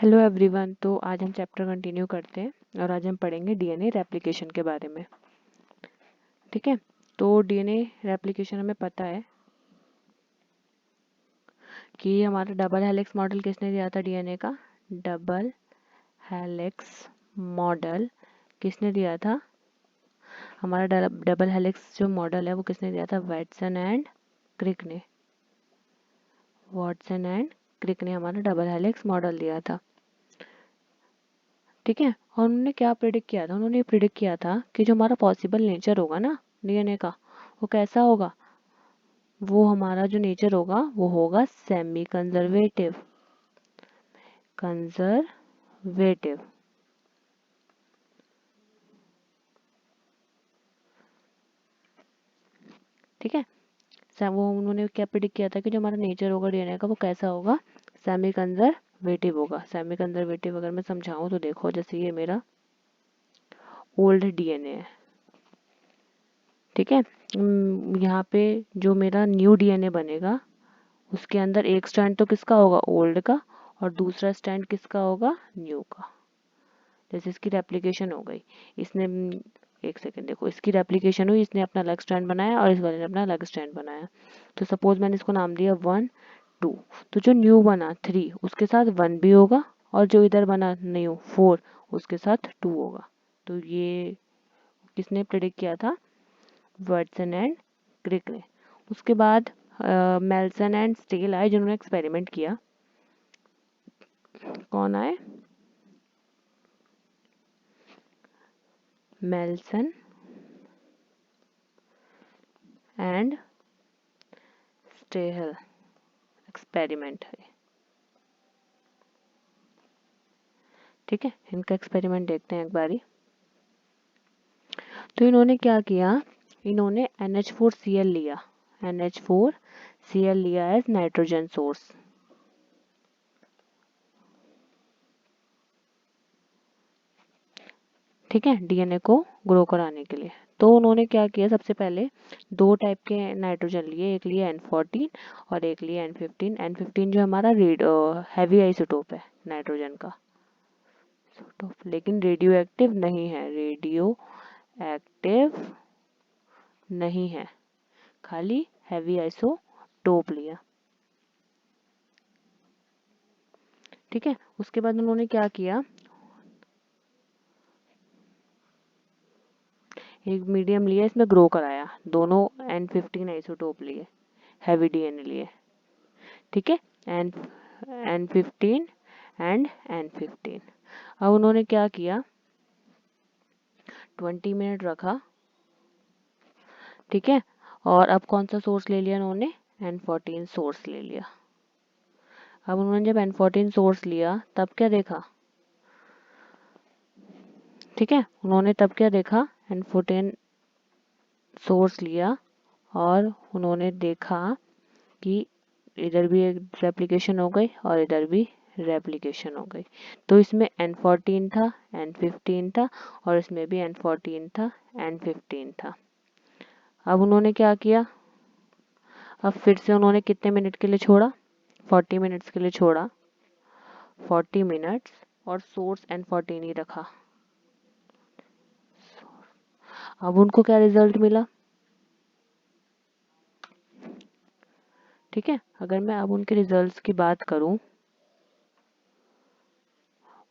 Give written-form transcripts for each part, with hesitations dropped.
Hello everyone. तो आज हम चैप्टर कंटिन्यू करते हैं और आज हम पढ़ेंगे डीएनए रेप्लिकेशन के बारे में। ठीक है, तो डीएनए रेप्लिकेशन हमें पता है कि हमारा डबल हेलिक्स मॉडल किसने दिया था डीएनए का। डबल हेलिक्स मॉडल किसने दिया था? हमारा डबल हेलिक्स जो मॉडल है वो किसने दिया था? वाटसन एंड क्रिक ने। वाटसन एंड क्रिक ने हमारा डबल हेलिक्स मॉडल दिया था। ठीक है, और उन्होंने क्या प्रिडिक्ट किया था? उन्होंने प्रिडिक्ट किया था कि जो हमारा पॉसिबल नेचर होगा ना डीएनए का, वो कैसा होगा? वो हमारा जो नेचर होगा वो होगा सेमी कंजर्वेटिव। कंजर्वेटिव। ठीक है, वो उन्होंने क्या प्रिडिक्ट किया था कि जो हमारा नेचर होगा डीएनए का वो कैसा होगा? सेमी कंजर्वेटिव होगा। सेमी कंजर्वेटिव अगर मैं समझाऊं तो देखो, जैसे ये मेरा ओल्ड डीएनए है। ठीक है, यहाँ पे जो मेरा न्यू डीएनए बनेगा उसके अंदर एक स्ट्रैंड तो किसका होगा? ओल्ड का, और दूसरा स्ट्रैंड किसका होगा? न्यू का। जैसे इसकी रेप्लिकेशन हो गई, इसने एक सेकेंड देखो, इसकी रेप्लिकेशन हुई, इसने अपना अलग स्ट्रैंड बनाया और इस वाले ने अपना अलग स्ट्रैंड बनाया। तो सपोज मैंने इसको नाम दिया 1 2, तो जो न्यू बना 3 उसके साथ 1 भी होगा, और जो इधर बना न्यू 4 उसके साथ 2 होगा। तो ये किसने प्रेडिक्ट किया था? वाटसन एंड क्रिक ने। उसके बाद मेल्सन एंड स्टेल आए जिन्होंने एक्सपेरिमेंट किया। कौन आए? मेल्सन एंड स्टेल एक्सपेरिमेंट है। ठीक है, इनका एक्सपेरिमेंट देखते हैं एक बारी। तो इन्होंने क्या किया? इन्होंने NH4Cl लिया। NH4Cl लिया एज नाइट्रोजन सोर्स। ठीक है, डीएनए को ग्रो कराने के लिए। तो उन्होंने क्या किया? सबसे पहले दो टाइप के नाइट्रोजन लिए, एक लिए N14 और एक लिए N15। N15 जो हमारा हैवी आइसोटोप है नाइट्रोजन का, लेकिन रेडियो एक्टिव नहीं है। रेडियो एक्टिव नहीं है, खाली हैवी आइसोटोप लिया। ठीक है, उसके बाद उन्होंने क्या किया? एक मीडियम लिया, इसमें ग्रो कराया। दोनों N15 आइसोटोप लिए, हैवी डीएनए लिए। ठीक है, N15 एंड N15। अब उन्होंने क्या किया? 20 मिनट रखा। ठीक है, और अब कौन सा सोर्स ले लिया उन्होंने? N14 सोर्स ले लिया। अब उन्होंने जब N14 सोर्स लिया तब क्या देखा? ठीक है, उन्होंने तब क्या देखा? N14 सोर्स लिया और उन्होंने देखा कि इधर भी एक रेप्लिकेशन हो गई और इधर भी रेप्लिकेशन हो गई। तो इसमें N14 था, N15 था, और इसमें भी N14 था, N15 था। अब उन्होंने क्या किया? अब फिर से उन्होंने कितने मिनट के लिए छोड़ा? 40 मिनट्स के लिए छोड़ा। 40 मिनट्स, और सोर्स N14 ही रखा। अब उनको क्या रिजल्ट मिला? ठीक है, अगर मैं अब उनके रिजल्ट्स की बात करूं,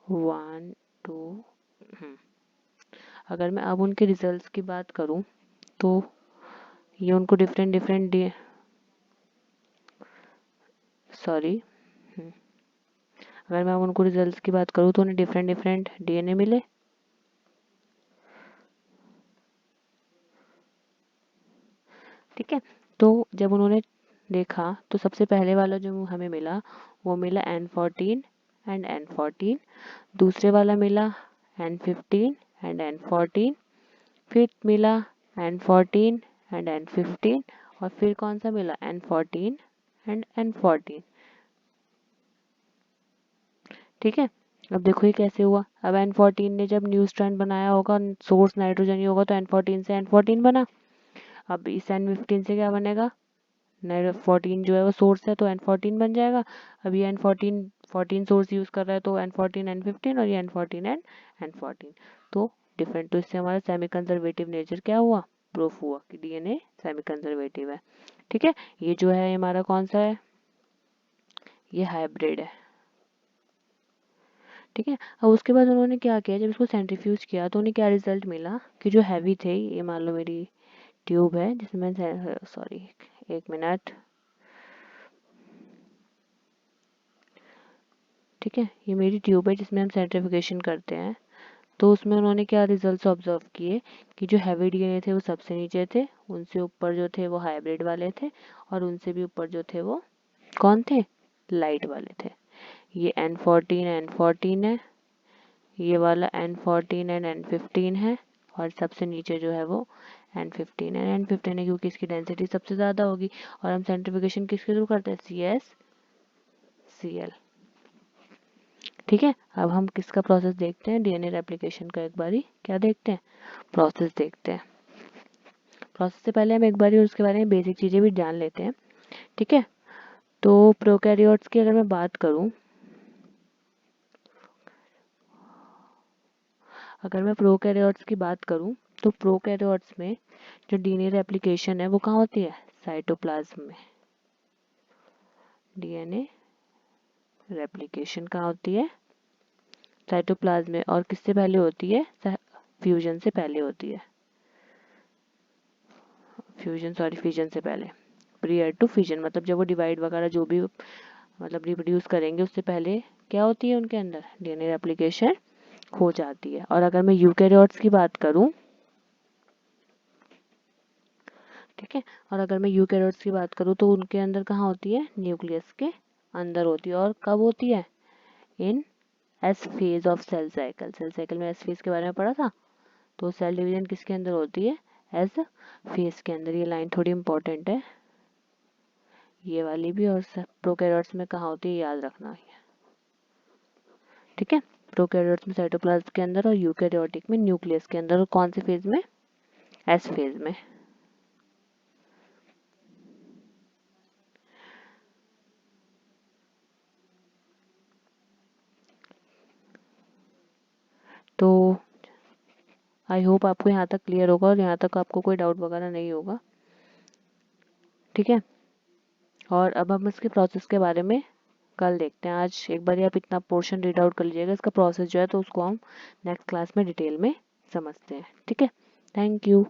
1 2, अगर मैं अब उनके रिजल्ट्स की बात करूं तो ये उनको डिफरेंट डिफरेंट सॉरी अगर मैं अब उनको रिजल्ट्स की बात करूं तो उन्हें डिफरेंट डिफरेंट डीएनए मिले। ठीक है, तो जब उन्होंने देखा तो सबसे पहले वाला जो हमें मिला वो मिला N14 एंड N14। दूसरे वाला मिला N15 एंड N14। फिर मिला N14 एंड N15, और फिर कौन सा मिला? N14 and N14। ठीक है, अब देखो ये कैसे हुआ। अब N14 ने जब न्यू स्ट्रैंड बनाया होगा, सोर्स नाइट्रोजन ही होगा, तो N14 से N14 बना। अब इस N15 से क्या बनेगा? 14 जो है वो सोर्स है तो N14 बन जाएगा। अब ये N14 14 सोर्स यूज़ कर रहा है तो N14 N15 और ये N14 N14 तो डिफरेंट। तो इससे हमारा सेमी कंजर्वेटिव नेचर क्या हुआ, प्रूफ हुआ कि डीएनए सेमी कंजर्वेटिव है। ठीक है, ये जो है हमारा कौन सा है, ये हाइब्रिड है। ठीक है, अब उसके बाद उन्होंने क्या किया, जब इसको सेंट्रीफ्यूज किया तो उन्हें क्या रिजल्ट मिला कि जो हैवी थे, ये मान लो मेरी ट्यूब है जिसमें, सॉरी एक मिनट, ठीक है, ये मेरी ट्यूब है जिसमें हम सेंट्रीफिकेशन करते हैं। तो उसमें उन्होंने क्या रिजल्ट्स ऑब्जर्व किए कि जो हैवी डीएनए थे वो सबसे नीचे थे, उनसे ऊपर जो थे वो हाइब्रिड वाले थे, और उनसे भी ऊपर जो थे वो कौन थे, लाइट वाले थे। ये N14 है, ये वाला N14 एंड N15 है, और सबसे नीचे जो है वो N15 है क्योंकि इसकी डेंसिटी सबसे ज़्यादा होगी। और हम सेंट्रीफिकेशन किसके थ्रू करते हैं, CsCl। ठीक है, अब हम किसका प्रोसेस देखते हैं, डीएनए रेप्लिकेशन का एक बारी क्या देखते हैं, प्रोसेस देखते हैं। प्रोसेस से पहले हम एक बारी उसके बारे में बेसिक चीज़ें भी जान लेते हैं। ठीक है, तो प्रोकैरियोट्स की अगर मैं बात करूं, तो प्रोकैरियोट्स में जो डीएनए रेप्लिकेशन है वो कहाँ होती है, साइटोप्लाज्म में। डीएनए रेप्लिकेशन कहाँ होती है, साइटोप्लाज्म में। और किससे पहले होती है, फ्यूजन से पहले होती है, फिजन से पहले, प्रियर टू फिजन, मतलब जब वो डिवाइड वगैरह जो भी मतलब रिप्रोड्यूस करेंगे उससे पहले क्या होती है, उनके अंदर डीएनए रेप्लिकेशन हो जाती है। और अगर मैं यूकैरियोट्स की बात करूं, ठीक है, और अगर मैं यूकैरियोट्स की बात करूं तो उनके अंदर कहाँ होती है, न्यूक्लियस के अंदर होती है। और कब होती है, in S phase of cell cycle. Cell cycle में एस फेज के बारे में पढ़ा था, तो सेल डिवीजन किसके अंदर होती है, एस फेज के अंदर। ये लाइन थोड़ी इंपॉर्टेंट है, ये वाली भी। और प्रोकैरियोट्स में कहाँ होती है, याद रखना है। ठीक है, प्रोकैरियोट्स में साइटोप्लाज्म के अंदर, और यूकैरियोटिक में न्यूक्लियस के अंदर। और कौन से फेज में, एस फेज में। तो आई होप आपको यहाँ तक क्लियर होगा और यहाँ तक आपको कोई डाउट वगैरह नहीं होगा। ठीक है, और अब हम इसके प्रोसेस के बारे में कल देखते हैं। आज एक बार आप इतना पोर्शन रीड आउट कर लीजिएगा, इसका प्रोसेस जो है तो उसको हम नेक्स्ट क्लास में डिटेल में समझते हैं। ठीक है, थैंक यू।